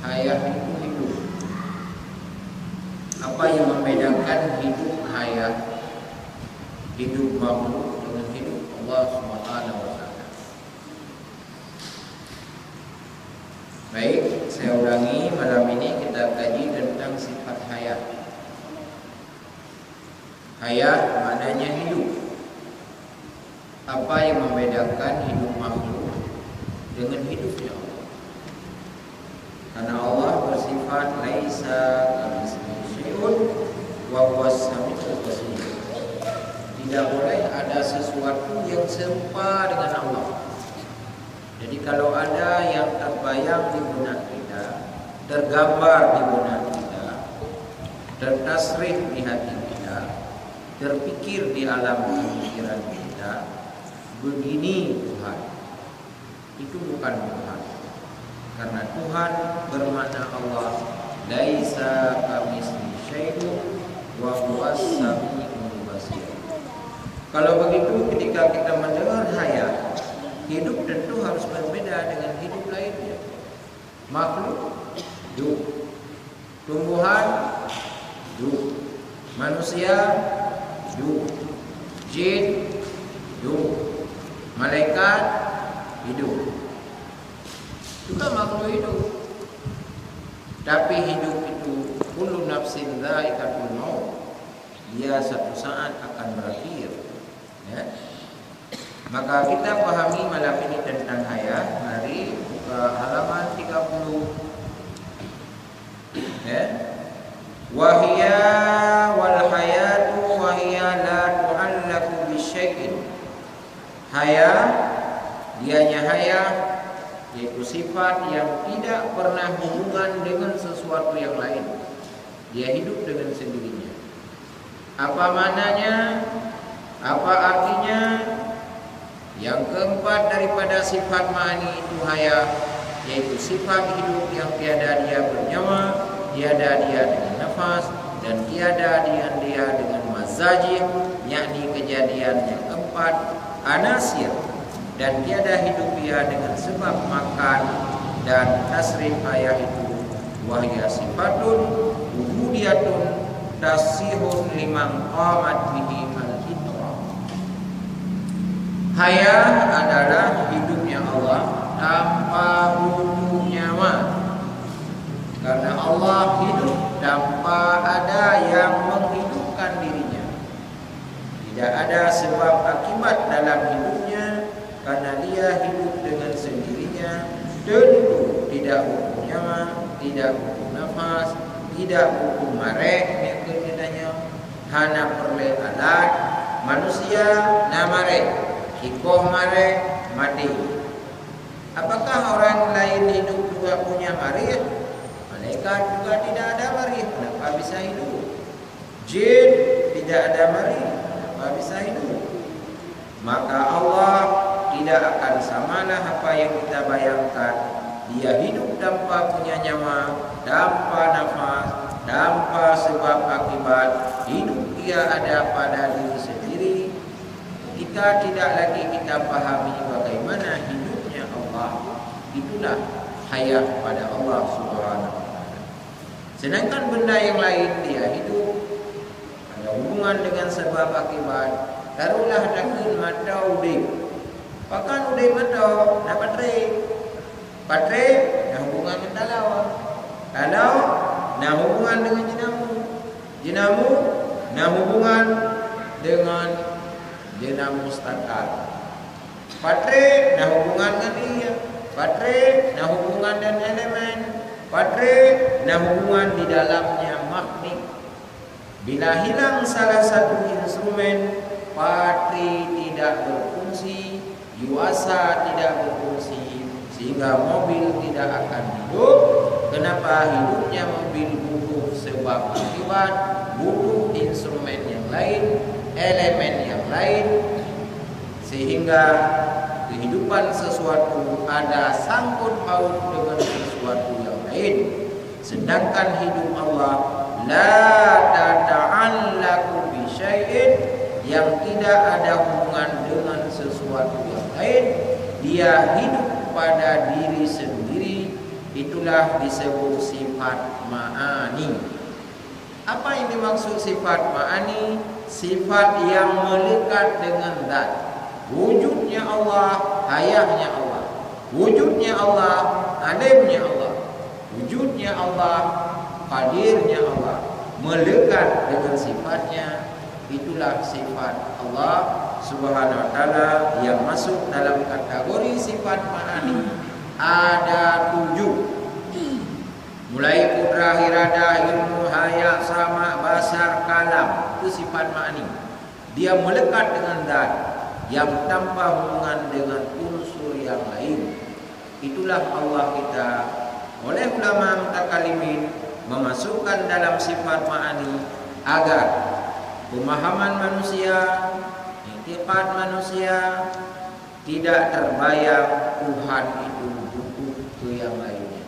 hayah itu hidup. Apa yang membedakan hidup hayah, hidup makhluk dengan hidup Allah Subhanahu wa taala? Baik, saya ulangi, malam ini kita kaji tentang sifat hayah. Hayah maknanya hidup. Apa yang membedakan hidup makhluk dengan hidupnya Allah? Karena Allah bersifat laisa kamitslihi syai'un wa huwas samiul basir. Tidak boleh ada sesuatu yang serupa dengan Allah. Jadi kalau ada yang terbayang di benak kita, tergambar di benak kita, tertasrif di hati kita, terpikir di alam pemikiran kita, begini Tuhan, itu bukan Tuhan. Karena Tuhan bermakna Allah laisa kamitslihi syai'un wa huwas samiul basir. Kalau begitu, ketika kita mendengar hayat, hidup tentu harus berbeda dengan hidup lainnya. Makhluk hidup, tumbuhan hidup, manusia hidup, jin hidup, malaikat hidup. Juga makhluk hidup. Tapi hidup itu kullu nafsin dha'iqatul maut. Dia satu saat akan berakhir. Ya. Maka kita pahami malam ini tentang hayat. Mari buka halaman 30. Ya. Wahiya wal hayatu wahiya la tu'allaku bisyai'in. Haya, dianya haya, yaitu sifat yang tidak pernah hubungan dengan sesuatu yang lain. Dia hidup dengan sendirinya. Apa maknanya? Apa artinya? Yang keempat daripada sifat ma'ani itu haya, yaitu sifat hidup yang tiada dia bernyawa, tiada dia dengan nafas, dan tiada dia dengan mazajih, yakni kejadian yang keempat, anasir, dan tiada hidup dia dengan sebab makan dan tasrif haya itu wahya sifatun ubudiyatun tasihun liman qamat bihi al-fitra. Haya adalah hidupnya Allah tanpa butuh nyawa. Karena Allah hidup tanpa ada yang menghidupkan dirinya. Tidak ada sebab akibat dalam hidupnya, karena dia hidup dengan sendirinya. Tentu tidak butuh nyawa, tidak butuh nafas, tidak butuh marek mekenanya, hana perle alat manusia na marek, ikoh marek mati. Apakah orang lain hidup juga punya marek? Malaikat juga tidak ada marek, kenapa bisa hidup? Jin tidak ada marek, kenapa bisa hidup? Maka Allah tidak akan samalah apa yang kita bayangkan. Dia hidup tanpa punya nyawa, tanpa nafas, tanpa sebab akibat. Hidup dia ada pada diri sendiri. Ketika tidak lagi kita pahami bagaimana hidupnya Allah, itulah hayat pada Allah Subhanahu wa taala. Sedangkan benda yang lain dia hidup ada hubungan dengan sebab akibat. Taruhlah dakun mata udip. Pakan udip mata dapat patre nah hubungan dengan talau nah hubungan dengan jinamu nah hubungan dengan jenamu stakal. Patre nah hubungan dengan dia, patre nah hubungan dengan elemen, patre nah hubungan di dalamnya magnet. Bila hilang salah satu instrumen, patre tidak berfungsi, yuasa tidak berfungsi, sehingga mobil tidak akan hidup. Kenapa hidupnya mobil? Butuh sebab akibat, butuh instrumen yang lain, elemen yang lain, sehingga kehidupan sesuatu ada sangkut paut dengan sesuatu yang lain. Sedangkan hidup Allah la tata'allaqu bi syai'in, yang tidak ada hubungan dengan sesuatu yang lain. Dia hidup pada diri sendiri, itulah disebut sifat ma'ani. Apa yang dimaksud sifat ma'ani? Sifat yang melekat dengan zat. Wujudnya Allah, hayahnya Allah. Wujudnya Allah, alimnya Allah. Wujudnya Allah, qadirnya Allah, melekat dengan sifatnya. Itulah sifat Allah Subhanahu wa ta'ala yang masuk dalam kategori sifat ma'ani. Ada 7. Mulai kudrah, iradah, ilmu, haya, sama, basar, kalam. Itu sifat ma'ani. Dia melekat dengan zat yang tanpa hubungan dengan unsur yang lain. Itulah Allah kita oleh ulama mutakalimin memasukkan dalam sifat ma'ani agar pemahaman manusia, i'tiqad manusia tidak terbayang Tuhan itu butuh ke yang lainnya.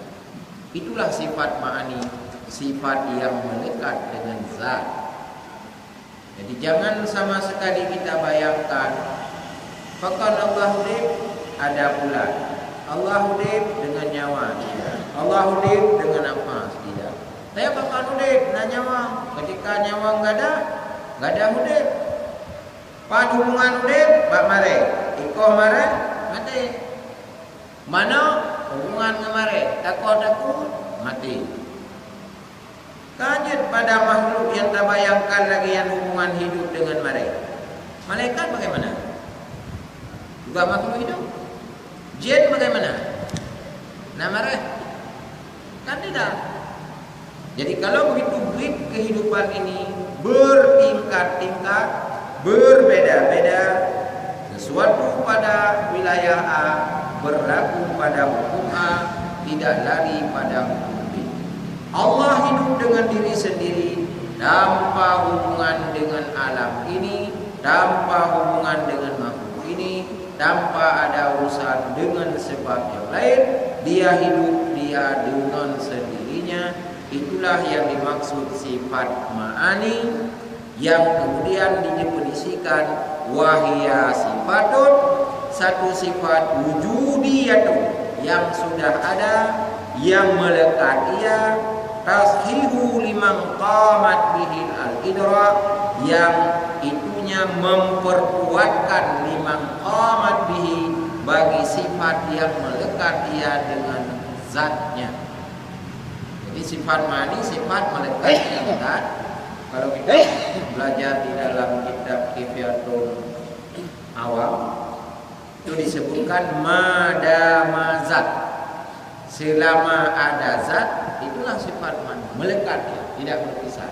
Itulah sifat ma'ani, sifat yang melekat dengan zat. Jadi jangan sama sekali kita bayangkan Fakan Allah hudib ada bulan, Allah hudib dengan nyawa, tidak. Allah hudib dengan nafas, tidak. Saya fakan hudib dengan nyawa. Ketika nyawa enggak ada hudib. Pan hubungan hudib bak mare, ikoh mare mati. Mana hubungan ngamare, takut mati. Kajet pada makhluk yang tak bayangkan lagi yang hubungan hidup dengan mare. Malaikat bagaimana? Juga makhluk hidup. Jin bagaimana? Namare? Kan tidak. Jadi kalau begitu grid kehidupan ini bertingkat-tingkat, berbeda-beda, sesuatu pada wilayah A berlaku pada hukum A, tidak lari pada hukum B. Allah hidup dengan diri sendiri tanpa hubungan dengan alam ini, tanpa hubungan dengan makhluk ini, tanpa ada urusan dengan sebab yang lain. Dia hidup, dia dengan sendirinya. Itulah yang dimaksud sifat ma'ani, yang kemudian didefinisikan wahia sifatun, satu sifat wujudiyatun yang sudah ada, yang melekat ia, tashihu liman qamat bihil al-idrak, yang itunya memperkuatkan liman qamat bihi, bagi sifat yang melekat ia dengan zatnya. Jadi sifat ma'ani, sifat melekat dengan zat. Kalau kita belajar di dalam kitab Kifiatul Awam, itu disebutkan madama zat, selama ada zat, itulah sifat ma'ani, melekat ya, tidak berpisah.